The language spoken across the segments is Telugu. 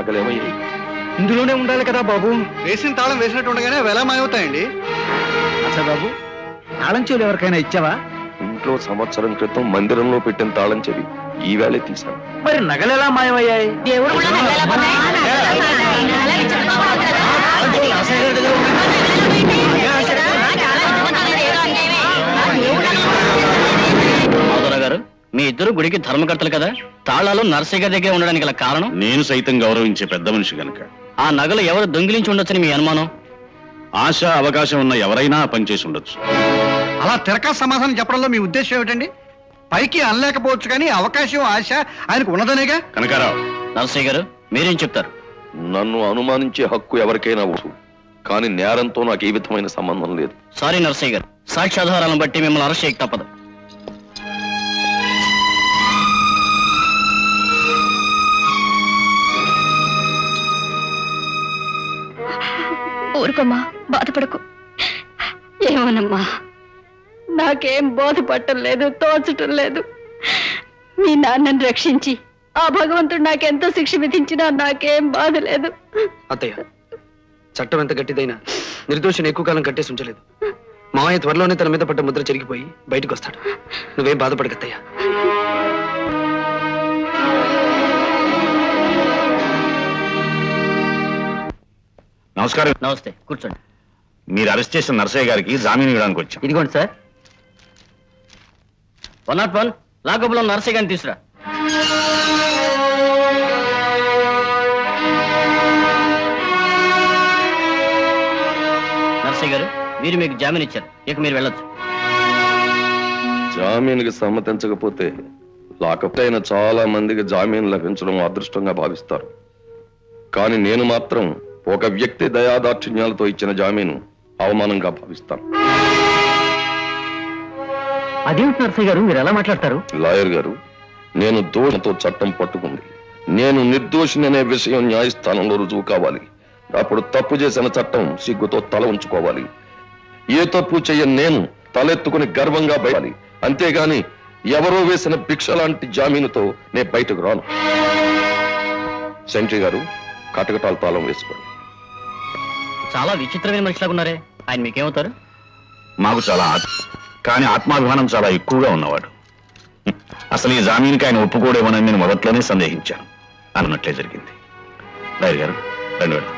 నగలేమయ్యాయి? ఇందులోనే ఉండాలి కదా బాబు. వేసిన తాళం వేసినట్టు ఉండగానే అవి ఎలా మాయవుతాయండి? అచ్చా బాబు, తాళం చెవులు ఎవరికైనా ఇచ్చావా? ఇంట్లో సంవత్సరం క్రితం మందిరంలో పెట్టిన తాళం చెవి ఈవేళే తీశాను. మరి నగలు ఎలా మాయమయ్యాయి? దేవుడు కూడా నగలు ఎలా పోతాయి? గారు, మీ ఇద్దరు గుడికి ధర్మకర్తలు కదా, తాళాలు నర్సయ్య గారి దగ్గర ఉండడానికి గల కారణం? నేను సైతం గౌరవించే పెద్ద మనిషి గనక. ఆ నగలు ఎవరు దొంగిలించి ఉండొచ్చని మీ అనుమానం? ఆశ అవకాశం ఉన్న ఎవరైనా పనిచేసి ఉండొచ్చు. అలా తిరకా సమాధానం చెప్పడంలో మీ ఉద్దేశం ఏమిటండి? పైకి అనలేకపోవచ్చు కానీ అవకాశం ఆశ ఆయనకు ఉన్నదనేగా. కనకారావు, నర్సయ్య గారు మీరేం చెప్తారు? నన్ను అనుమానించే హక్కు ఎవరికైనా వచ్చు, కానీ నేరంతో నాకు ఏ విధమైన సంబంధం లేదు. సారీ నర్సయ్య గారు, సాక్ష్యాధారాలను బట్టి మిమ్మల్ని అరెస్ట్ చేయక తప్పదు. ఊరుకోమ్మా, బాధపడకు. ఏమోనమ్మా, నాకేం బోధపడటం లేదు, తోచటం లేదు. మీ నాన్నని రక్షించి ఆ భగవంతుడు నాకెంతో శిక్ష విధించినా నాకేం బాధ లేదు. అత్తయ్య, చట్టం ఎంత గట్టిదైనా నిర్దోషిని ఎక్కువ కాలం కట్టేసి ఉంచలేదు. మావయ్య త్వరలోనే తన మీద పడ్డ ముద్ర చెరిగిపోయి బయటకు వస్తాడు. నువ్వేం బాధపడకత్తయ్య. నమస్కారం. నమస్తే, కూర్చోండి. మీరు అరెస్ట్ చేసిన నర్సయ్య గారికి జామీన్ ఇవ్వడానికి వచ్చాం. ఇదిగోండి సార్. 101 లాకప్లో నర్సయ్య గారిని తీసురా. నర్సయ్య గారు, మీరు మీకు జామీన్ ఇచ్చారు, ఇక మీరు వెళ్ళొచ్చు. జామీన్కి సమ్మతించకపోతే లాకప్ అయిన చాలా మందికి జామీన్ లభించడం అదృష్టంగా భావిస్తారు, కానీ నేను మాత్రం ఒక వ్యక్తి దయాదాక్షిణ్యాలతో ఇచ్చిన జామీను అవమానంగా భావిస్తాను. అదేమిటి నర్సయ్య గారు, మీరు ఎలా మాట్లాడతారు? లాయర్ గారు, నేను దోషంతో చట్టం పట్టుకుంది. నేను నిర్దోషిని అనే విషయం న్యాయస్థానంలో రుజువు కావాలి. అప్పుడు తప్పు చేసిన చట్టం సిగ్గుతో తల ఉంచుకోవాలి. ఏ తప్పు చెయ్యని నేను తలెత్తుకుని గర్వంగా బయటాలి. అంతేగాని ఎవరో వేసిన భిక్ష లాంటి జామీనుతో నేను బయటకు రాను. సెంట్రీ గారు, కటకటాలు తాళం వేసుకోండి. చాలా విచిత్రమైన మనిషిలాగా ఉన్నారే, ఆయన మీకేమవుతారు? మాకు చాలా కానీ ఆత్మాభిమానం చాలా ఎక్కువగా ఉన్నవాడు. అసలు ఈ జామీన్కి ఆయన ఒప్పుకోడేమోనని నేను మొదట్లోనే సందేహించాను. అన్నట్లే జరిగింది. లాయర్ గారు, రెండు వేళ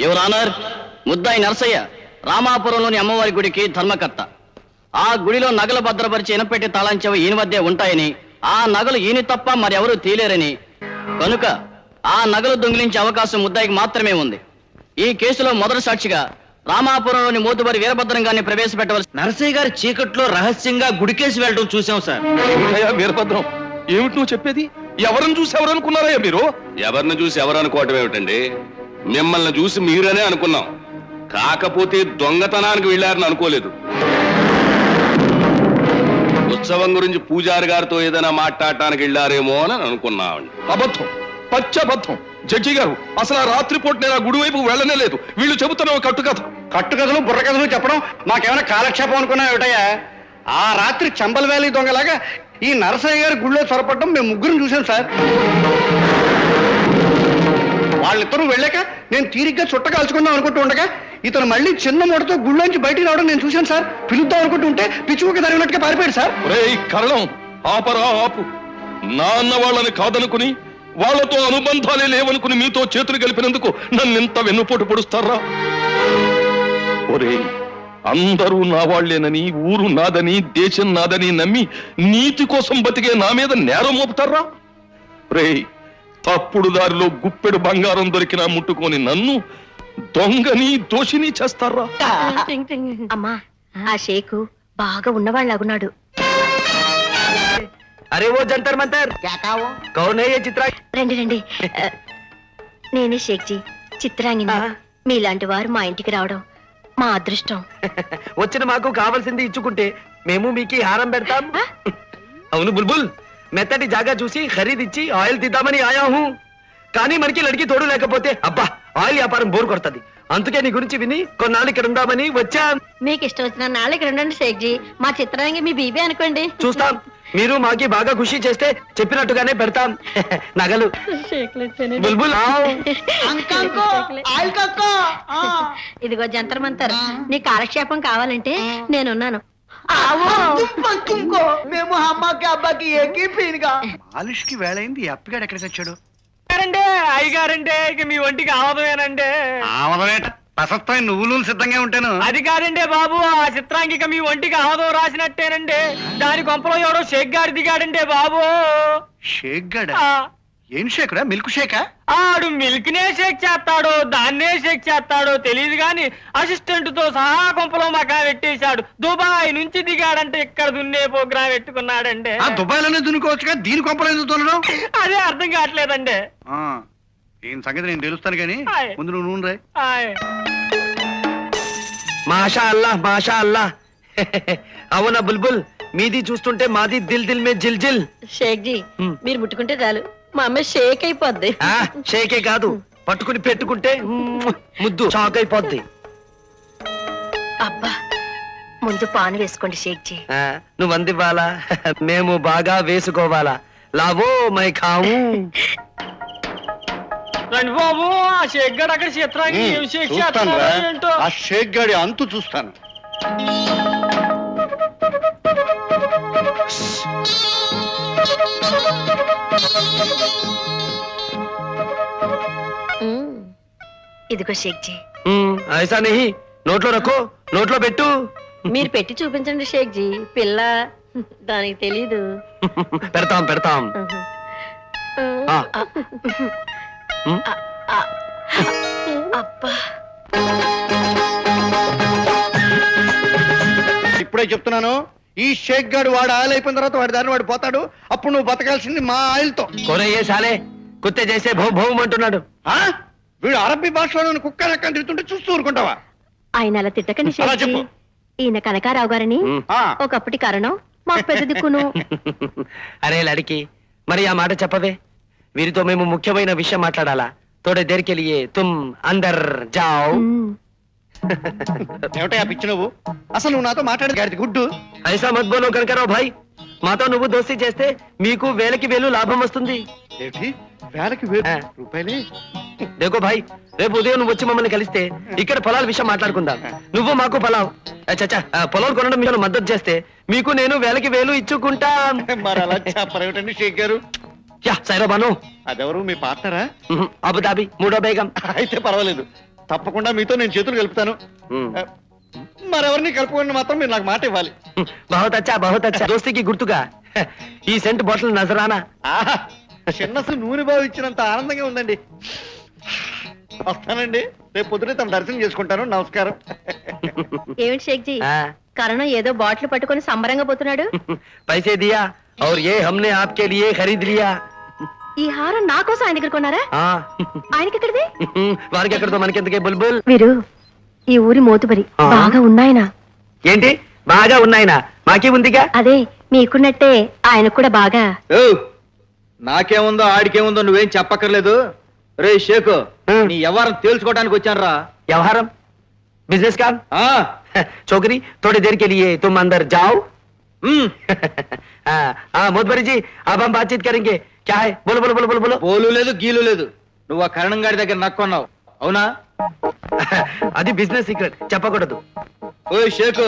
యువర్ ఆనర్, ముద్దాయి నర్సయ్య రామాపురంలోని అమ్మవారి గుడికి ధర్మకర్త. ఆ గుడిలో నగలు భద్రపరిచి ఇనపెట్టి తాళం చెవి ఈయన వద్దే ఉంటాయని, ఆ నగలు ఈయన తప్ప మరెవరూ తీలేరని, కనుక ఆ నగలు దొంగిలించే అవకాశం ముద్దాయికి మాత్రమే ఉంది. ఈ కేసులో మొదటి సాక్షిగా రామాపురంలోని మోతుబరి వీరభద్రం గారిని ప్రవేశపెట్టవలసి. నరసయ్య గారి చీకట్లో రహస్యంగా గుడికేసి వెళ్ళడం చూసాం సార్. వీరభద్రం, ఏమిటి నువ్వు చెప్పేది? ఎవరిని చూసి ఎవరు అనుకున్నారయ్యా మీరు? ఎవరిని చూసి ఎవరు అనుకోవటం ఏమిటండి? మిమ్మల్ని చూసి మీరనే అనుకున్నాం, కాకపోతే దొంగతనానికి వెళ్ళారని అనుకోలేదు. ఉత్సవం గురించి పూజారి గారితో ఏదైనా మాట్లాడటానికి వెళ్ళారేమో అని అనుకున్నామండి. అబద్ధం, పచ్చబద్ధం. జడ్జి గారు, అసలు ఆ రాత్రిపూట నేను ఆ గుడి వైపు వెళ్ళనే లేదు. వీళ్ళు చెబుతున్న కట్టుకథ. కట్టుకథలు బుర్రకథలు చెప్పడం మాకేమైనా కాలక్షేపం అనుకున్నా ఏమిటయ్యా? ఆ రాత్రి చంబల్ వ్యాలీ దొంగలాగా ఈ నరసయ్య గారి గుళ్ళో చొరపడడం మేము ముగ్గురు చూసాం సార్. వాళ్ళిద్దరూ వెళ్ళాక నేను తీరిగ్గా చుట్ట కాల్చుకుందాం అనుకుంటూ ఉండగా ఇతను మళ్ళీ చిన్న మూటతో గుళ్ళోంచి బయటికి రావడం నేను చూశాను సార్. పిలుద్దాం అనుకుంటూ ఉంటే పిచ్చుక జరిగినట్టుగా పారిపోయాడు సార్. కరణం, ఆపరా ఆపు. నాన్న వాళ్ళని కాదనుకుని, వాళ్లతో అనుబంధాలే లేవనుకుని మీతో చేతులు కలిపినందుకు నన్ను ఇంత వెన్నుపోటు పొడుస్తారా? ఒరే, అందరూ నా వాళ్లేనని, ఊరు నాదని, దేశం నాదని నమ్మి నీతి కోసం బతికే నా మీద నేరం మోపుతారా? రే, తప్పుడు దారిలో గుప్పెడు బంగారం దొరికినా ముట్టుకొని నన్ను దొంగని దోషిని చేస్తారా? అమ్మా, ఆ షేకు బాగా ఉన్నవాళ్ళగున్నాడు. అరే ఓ జంతర్ మంతర్, కౌన్ హై యే చిత్రా? రండి రండి. నేనే షేక్జీ, చిత్రాంగిని. మీలాంటి వారు మా ఇంటికి రావడం మా అదృష్టం. వచ్చిన మాకు కావాల్సింది ఇచ్చుకుంటే మేము మీకు హారం పెడతాం. అవును బుల్బుల్, మెత్తటి జాగా చూసి ఖరీదిచ్చి ఆయిల్ తీద్దామని ఆయా హూ కానీ మనకి లడికి తోడు లేకపోతే అబ్బా ఆయిల్ వ్యాపారం బోర్ కొడుతుంది. అందుకే నీ గురించి విని కొన్నాళ్ళు ఇక్కడ ఉందామని వచ్చా. మీకు ఇష్టం వచ్చిన నాళ్ళు ఇక్కడ ఉండండి షేక్జీ. మా చిత్రాంగి మీ బీబీ అనుకోండి. చూస్తాం. మీరు మాకి బాగా ఖుషి చేస్తే చెప్పినట్టుగానే పెడతాం నగలు. బుల్బుల్ ఇదిగో జంతర్ మంతర్, నీ కాలక్షేపం కావాలంటే నేనున్నాను. మేము అమ్మకి అబ్బాకి ఏకీ పీనుగా మాలిష్కి వేళైంది. ఈ అప్పిగాడు ఎక్కడ తెచ్చాడు? అయ్యగారంటే ఇక మీ ఒంటికి ఆవదమేనంటే. ఆమదమేట ప్రసత్వం నువ్వులు సిద్ధంగా ఉంటాను. అది కాదండి బాబు, ఆ చిత్రాంగిక మీ ఒంటికి ఆవదం రాసినట్టేనండి. దాని కొంపలో ఎవడో షేక్ గారి దిగాడంటే బాబు. షేక్ గడ ఏం షేకురా? మిల్క్ షేకా? ఆడు మిల్క్ నే షేక్ చేస్తాడో దాన్నే షేక్ చేస్తాడో తెలియదు గాని అసిస్టెంట్ తో సహా కొంపలో మకా పెట్టేశాడు. దుబాయ్ నుంచి దిగాడంటే ఇక్కడ దున్నే ప్రోగ్రాం పెట్టుకున్నాడంటే. ఆ దుబాయ్లోనే దున్నుకోవచ్చుగా, దీని కొంపలు ఎందుకు దున్నడం? అదే అర్థం కావట్లేదండి. ఈయన సంగతి నేను తెలుస్తాను కానీ ఆయ్. ముందు నువ్వు నూనె రాయ్. మాషా అల్లా మాషా అల్లా. అవునా బుల్బుల్, మీది చూస్తుంటే మాది దిల్ దిల్ మే జిల్ జిల్. షేక్జీ మీరు ముట్టుకుంటే చాలు మా అమ్మ షేక్ అయిపోద్ది. షేకే కాదు, పట్టుకుని పెట్టుకుంటే ముద్దు షాక్ అయిపోద్ది. అబ్బా ముందు పాన్ వేసుకోండి షేక్జీ. నువ్వు అందివ్వాలా మేము బాగా వేసుకోవాలా? లావో మై ఖావు. రండి బాబు, ఆ షేక్ గారు అక్కడ చిత్రాంగి ఏం షేక్ చేస్తున్నాడో ఏంటో. ఆ షేక్ గాడి అంతు చూస్తాను. ఇదిగో షేక్జీ. ఐసా నహీ, నోట్లో రక్కో, నోట్లో పెట్టు. మీరు పెట్టి చూపించండి షేక్జీ. పిల్ల దానికి తెలీదు. పెడతాం పెడతాం. ఆ. అబ్బా ఇప్పుడే చెప్తున్నాను, ఈ షేక్ గాడు వాడు ఆయిల్ అయిపోయిన తర్వాత వాడి దారిని వాడు పోతాడు. అప్పుడు నువ్వు బతకాల్సింది మా ఆయిల్ తో. కొరయ్యే సాలే, కుత్తే చేసే భౌ భౌం అంటున్నాడు. వీడు అరబ్బీ భాషలో కుక్క లెక్క తిరుగుతుంటే చూస్తూ ఊరుకుంటావా? ఆయన అలా తిట్టకండి అలా షేక్జీ. చెప్పు. ఈయన కనకారావు గారని ఆ, ఒకప్పటి కారణం, మాకు పెద్ద దిక్కును. అరే లడికి, మరి ఆ మాట చెప్పవే. వీరితో మేము ముఖ్యమైన విషయం మాట్లాడాలా. తోడే దేర్ కే లియే తుమ్ అందర్ జాओ. ఏమిటా పిచ్చి నువ్వు? అసలు నువ్వు నాతో మాట్లాడేది గాడిది గుడ్డు. ఐసా మత్ బోలో కనకారావు భాయ్. మాతో నువ్వు దోస్తీ చేస్తే మీకు వేలకి వేలు లాభం వస్తుంది. ఏంటి వేలకి వేలు రూపాయలే? దేకో భాయ్, రేపు ఉదయం నువ్వు వచ్చి మమ్మల్ని కలిస్తే ఇక్కడ పొలాల విషయం మాట్లాడుకుందాం. నువ్వు మాకు పొలావ్ చచ్చా పొలం కొనడం మీరు మద్దతు చేస్తే మీకు నేను వేలకి వేలు ఇచ్చుకుంటా. మరి అలా చెప్పరేమిటండి షేక్ గారు? యా సైరా బాను. అదెవరు మీ పార్ట్నరా? అబుదాబి మూడో బేగం. అయితే పర్వాలేదు, తప్పకుండా మీతో నేను చేతులు కలుపుతాను. మరెవరిని కలుపుకోండి, మాత్రం మీరు నాకు మాట ఇవ్వాలి. బహుత్ అచ్చా బహుత్ అచ్చా. దోస్తీకి గుర్తుగా ఈ సెంట్ బాటిల్ నజరానా. ఆహా, చిన్నసు నూనె బావు ఇచ్చినంత ఆనందంగా ఉందండి. వస్తానండి, రేపు పొద్దునే తన దర్శనం చేసుకుంటాను. నమస్కారం. ఏమిటి షేక్జీ, కరణం ఏదో బాటిల్ పట్టుకొని సంబరంగా పోతున్నాడు. పైసే దియా और ये हमने आपके लिए खरीद लिया. ఈ హారం నా కోసం ఆయన దగ్గర కొన్నారా? ఆయనకి ఎక్కడిది? వారికి ఎక్కడతో మనకెందుకే బుల్బుల్. వీరు ఈ ఊరి మోతుబరి బాగా ఉన్నాయన. ఏంటి బాగా ఉన్నాయన? మాకే ఉందిగా. అదే మీకున్నట్టే ఆయన కూడా బాగా. నాకేముందో ఆడికేముందో నువ్వేం చెప్పక్కర్లేదు. రే షేకు, నీ వ్యవహారం తేల్చుకోవడానికి వచ్చాను రా. వ్యవహారం బిజినెస్ का छोकरी थोड़ी देर के लिए तुम अंदर जाओ. मोदबरी जी अब हम बातचीत करेंगे. क्या है? बोलो बोलो बोलो बोलो बोलो. పోలు లేదు గీలు లేదు. నువ్వు ఆ కరణం గాడి దగ్గర నక్కున్నావు అవునా? అది బిజినెస్ సీక్రెట్, చెప్పకూడదు. ఓ షేకు,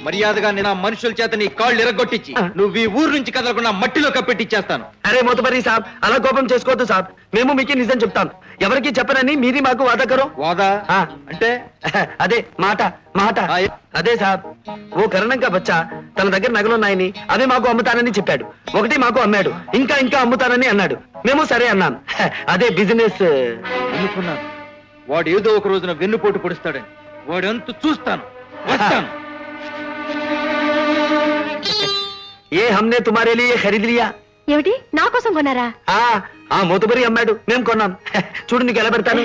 మర్యాదగా నేను ఆ మనుషుల చేత నీ కాళ్ళు ఎరగొట్టించి నువ్వు ఈ ఊరు నుంచి కదలకుండా మట్టిలో కప్పెట్టిచ్చేస్తాను. అరే మోతబరి సాబ్, అలా కోపం చేసుకోవద్దు సాబ్. మేము మీకు నిజం చెప్తాం. ఎవరికి చెప్పనని మీది మాకు వాదా కరో. వాదా అంటే? అదే మాట మాట. అదే సాబ్, ఓ కరణం కా బచ్చా తన దగ్గర నగలున్నాయని అవి మాకు అమ్ముతానని చెప్పాడు. ఒకటి మాకు అమ్మాడు, ఇంకా ఇంకా అమ్ముతానని అన్నాడు. మేము సరే అన్నాం. అదే బిజినెస్. అనుకున్నాను వాడు ఏదో ఒక రోజున వెన్నుపోటు పొడుస్తాడని. వాడంతా చూస్తాను, వస్తాను. ఏ హమ్నే తుమారే లియే ఖరీద్ లియా. ఏమిటి నా కోసం కొన్నారా? ఆ మోతుబరి అమ్మాడు, మేము కొన్నాం. చూడు నీకు ఎలా పెడతాను.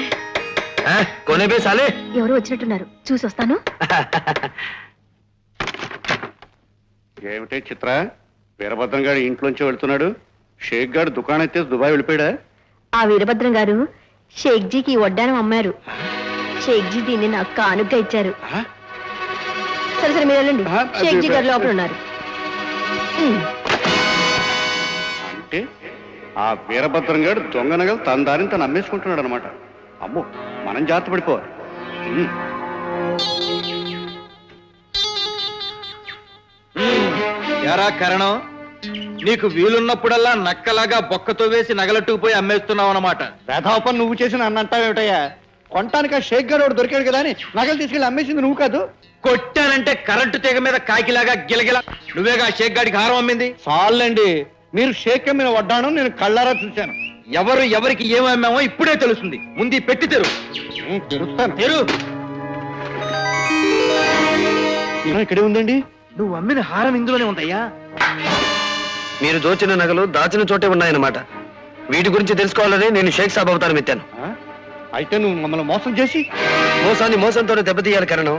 కొనేబే సాలే. ఎవరు వచ్చినట్టున్నారు, చూసి వస్తాను. ఏమిటే చిత్ర, వీరభద్రం గారు ఇంట్లోంచి వెళ్తున్నాడు? షేక్ గారు దుకాణం ఎత్తేసి దుబాయ్ వెళ్ళిపోయాడా? ఆ వీరభద్రం గారు షేక్జీకి వడ్డానం అమ్మారు. షేక్జీ దీన్ని నాకు కానుగ్గా ఇచ్చారు. ఆ? సరే సరే మీరు వెళ్ళండి. ఆ, షేక్జీ గారు లోపల ఉన్నారు. అంటే ఆ వీరభద్రం గారు దొంగ నగలు తన దారిని తను అమ్మేసుకుంటున్నాడు అనమాట. అమ్మో, మనం జాగ్రత్త పడిపోవాలి. ఉమ్. ఎరా కరణం, నీకు వీలున్నప్పుడల్లా నక్కలాగా బొక్కతో వేసి నగలట్టుకుపోయి అమ్మేస్తున్నావు అన్నమాట. వేధాపం నువ్వు చేసిన అన్న అంటావేమిటయ్యా? కొనటానికి ఆ షేక్ గారు ఒకడు దొరికాడు కదా అని నగలు తీసుకెళ్ళి అమ్మేసింది నువ్వు కాదు. కొట్టానంటే కరెంటు తీగ మీద కాకిలాగా గిలగిల నువ్వేగా షేక్ గాడికి హారం అమ్మింది. చాలండి, మీరు షేక్ అమ్మిన వడ్డాను నేను కళ్ళారా చూశాను. ఎవరు ఎవరికి ఏమి అమ్మామో ఇప్పుడే తెలుస్తుంది. ముందు ఈ పెట్టి తెరు. తెలుస్తాను. తెరు. ఇక్కడే ఉందండి. నువ్వు అమ్మిన హారం ఇందులోనే ఉందయ్యా. మీరు దోచిన నగలు దాచిన చోటే ఉన్నాయన్నమాట. వీటి గురించి తెలుసుకోవాలని నేను షేక్ సాబ్ అవతారం ఎత్తాను. అయితే నువ్వు మమ్మల్ని మోసం చేసి మోసాన్ని మోసంతోనే దెబ్బతీయాలి కరణం.